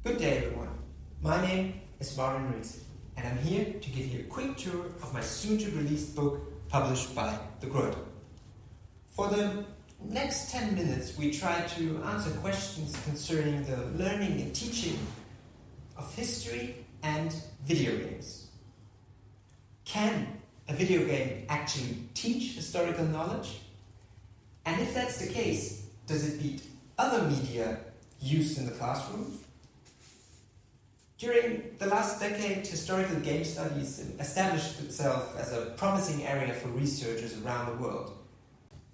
Good day everyone, my name is Marvin Rees and I'm here to give you a quick tour of my soon-to-release book published by The Groot. For the next 10 minutes we try to answer questions concerning the learning and teaching of history and video games. Can a video game actually teach historical knowledge? And if that's the case, does it beat other media used in the classroom? During the last decade, historical game studies established itself as a promising area for researchers around the world.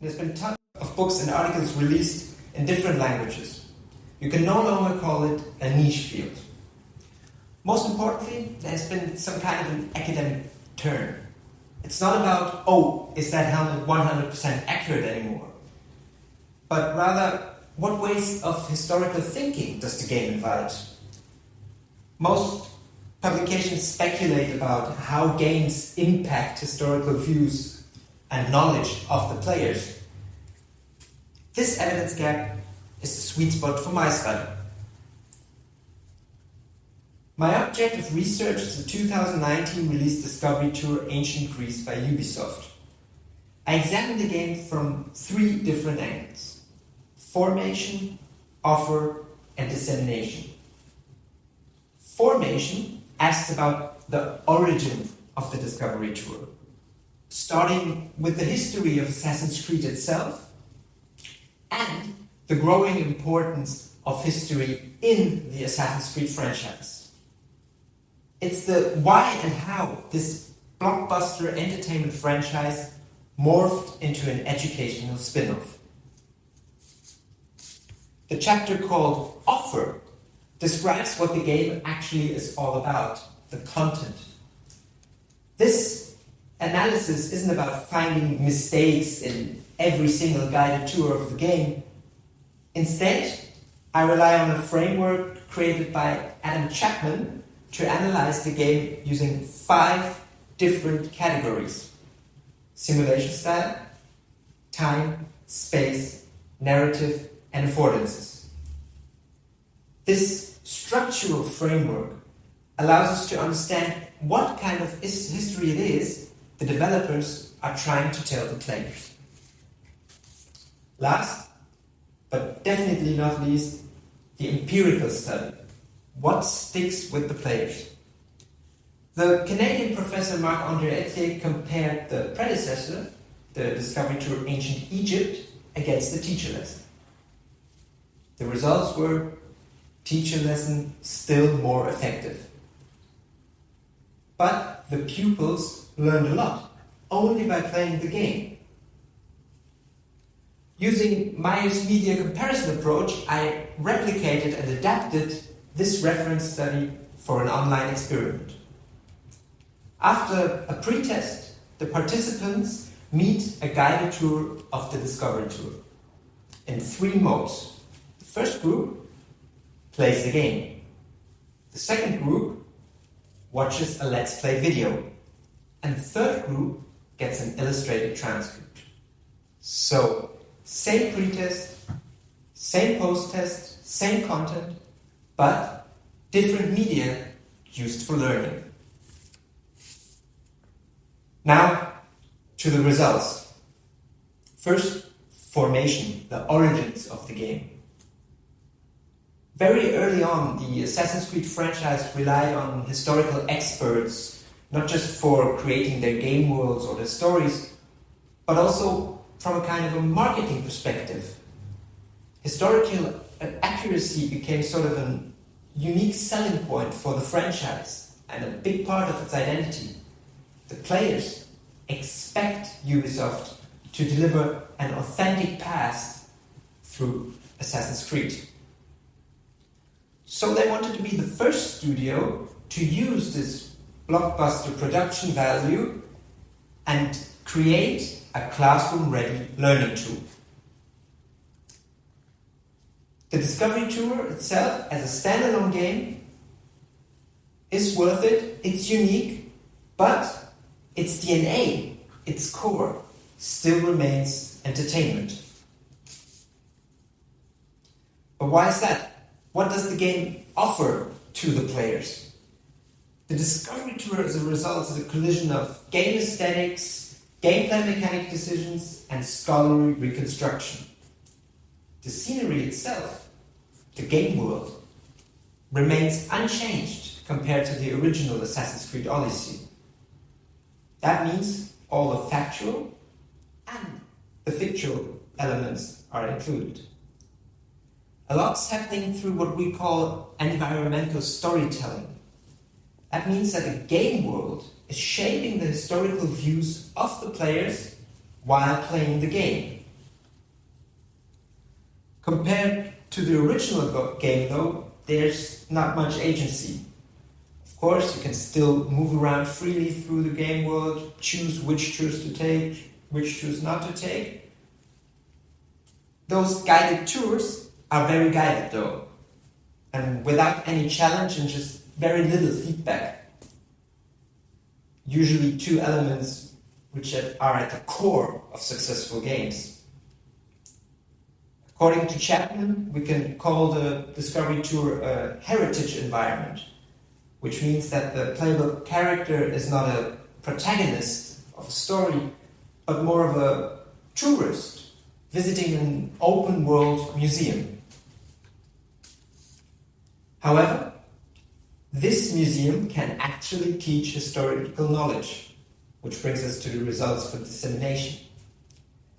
There's been tons of books and articles released in different languages. You can no longer call it a niche field. Most importantly, there's been some kind of an academic turn. It's not about, oh, is that helmet 100% accurate anymore? But rather, what ways of historical thinking does the game invite? Most publications speculate about how games impact historical views and knowledge of the players. This evidence gap is the sweet spot for my study. My objective research is the 2019 release discovery tour Ancient Greece by Ubisoft. I examined the game from 3 different angles: formation, offer, and dissemination. Formation asks about the origin of the discovery tour, starting with the history of Assassin's Creed itself and the growing importance of history in the Assassin's Creed franchise. It's the why and how this blockbuster entertainment franchise morphed into an educational spin-off. The chapter called Offer describes what the game actually is all about, the content. This analysis isn't about finding mistakes in every single guided tour of the game. Instead, I rely on a framework created by Adam Chapman to analyze the game using 5 different categories: simulation style, time, space, narrative, and affordances. This structural framework allows us to understand what kind of history it is the developers are trying to tell the players. Last, but definitely not least, the empirical study. What sticks with the players? The Canadian professor Marc-André Etier compared the predecessor, the discovery tour Ancient Egypt, against the teacher lesson. The results were teacher lesson still more effective. But the pupils learned a lot, only by playing the game. Using Meyer's media comparison approach, I replicated and adapted this reference study for an online experiment. After a pre-test, the participants meet a guided tour of the Discovery Tour in 3 modes. The first group plays the game. The second group watches a Let's Play video. And the third group gets an illustrated transcript. So, same pre-test, same post-test, same content, but different media used for learning. Now, to the results. First, formation, the origins of the game. Very early on, the Assassin's Creed franchise relied on historical experts, not just for creating their game worlds or their stories, but also from a kind of a marketing perspective. Historical accuracy became sort of a unique selling point for the franchise and a big part of its identity. The players expect Ubisoft to deliver an authentic past through Assassin's Creed. So they wanted to be the first studio to use this blockbuster production value and create a classroom-ready learning tool. The Discovery Tour itself, as a standalone game, is worth it, it's unique, but its DNA, its core, still remains entertainment. But why is that? What does the game offer to the players. The Discovery Tour, as a result, is a collision of game aesthetics, gameplay mechanic decisions, and scholarly reconstruction. The scenery itself, the game world, remains unchanged compared to the original Assassin's Creed Odyssey. That means all the factual and the fictional elements are included. A lot's happening through what we call environmental storytelling. That means that the game world is shaping the historical views of the players while playing the game. Compared to the original game, though, there's not much agency. Of course, you can still move around freely through the game world, choose which tours to take, which tours not to take. Those guided tours are very guided, though, and without any challenge and just very little feedback. Usually two elements which are at the core of successful games. According to Chapman, we can call the Discovery Tour a heritage environment, which means that the playable character is not a protagonist of a story, but more of a tourist visiting an open-world museum. However, this museum can actually teach historical knowledge, which brings us to the results for dissemination.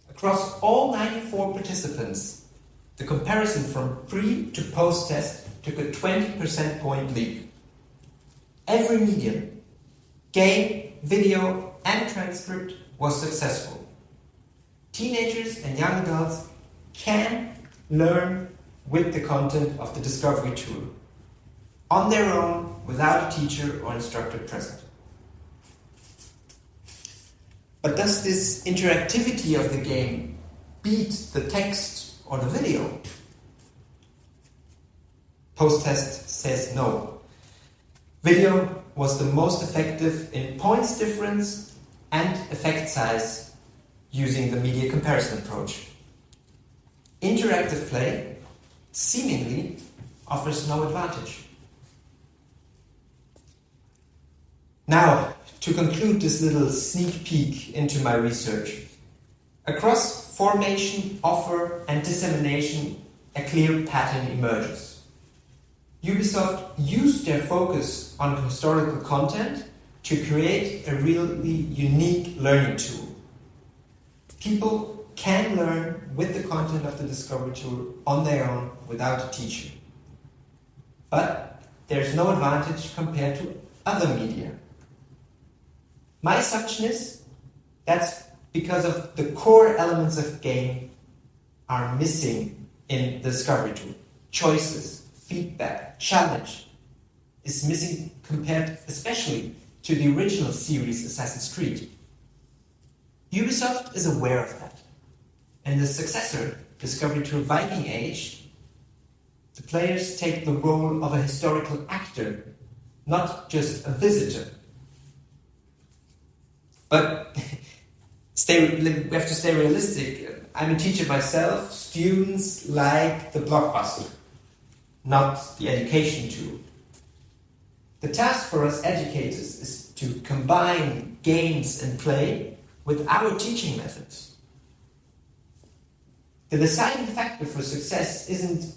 Across all 94 participants, the comparison from pre to post-test took a 20% point leap. Every medium, game, video, and transcript was successful. Teenagers and young adults can learn with the content of the Discovery Tour, on their own, without a teacher or instructor present. But does this interactivity of the game beat the text or the video? Post-test says no. Video was the most effective in points difference and effect size using the media comparison approach. Interactive play seemingly offers no advantage. Now, to conclude this little sneak peek into my research, across formation, offer, and dissemination, a clear pattern emerges. Ubisoft used their focus on historical content to create a really unique learning tool. People can learn with the content of the Discovery Tour on their own without a teacher. But there's no advantage compared to other media. My assumption is that's because of the core elements of game are missing in the Discovery Tour. Choices, feedback, challenge is missing compared especially to the original series Assassin's Creed. Ubisoft is aware of that. In the successor, Discovery Tour Viking Age, the players take the role of a historical actor, not just a visitor. But we have to stay realistic. I'm a teacher myself. Students like the blockbuster, not the education tool. The task for us educators is to combine games and play with our teaching methods. The deciding factor for success isn't,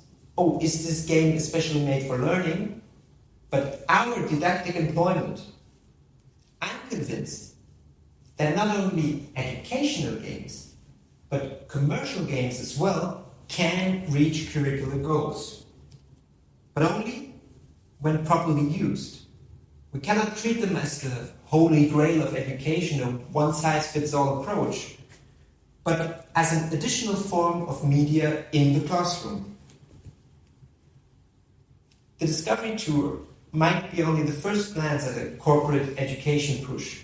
is this game especially made for learning, but our didactic employment. I'm convinced that not only educational games, but commercial games as well can reach curricular goals. But only when properly used. We cannot treat them as the holy grail of education, a one-size-fits-all approach, but as an additional form of media in the classroom. The Discovery Tour might be only the first glance at a corporate education push.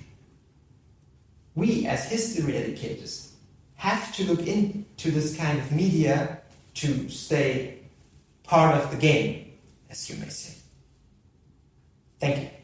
We, as history educators, have to look into this kind of media to stay part of the game, as you may say. Thank you.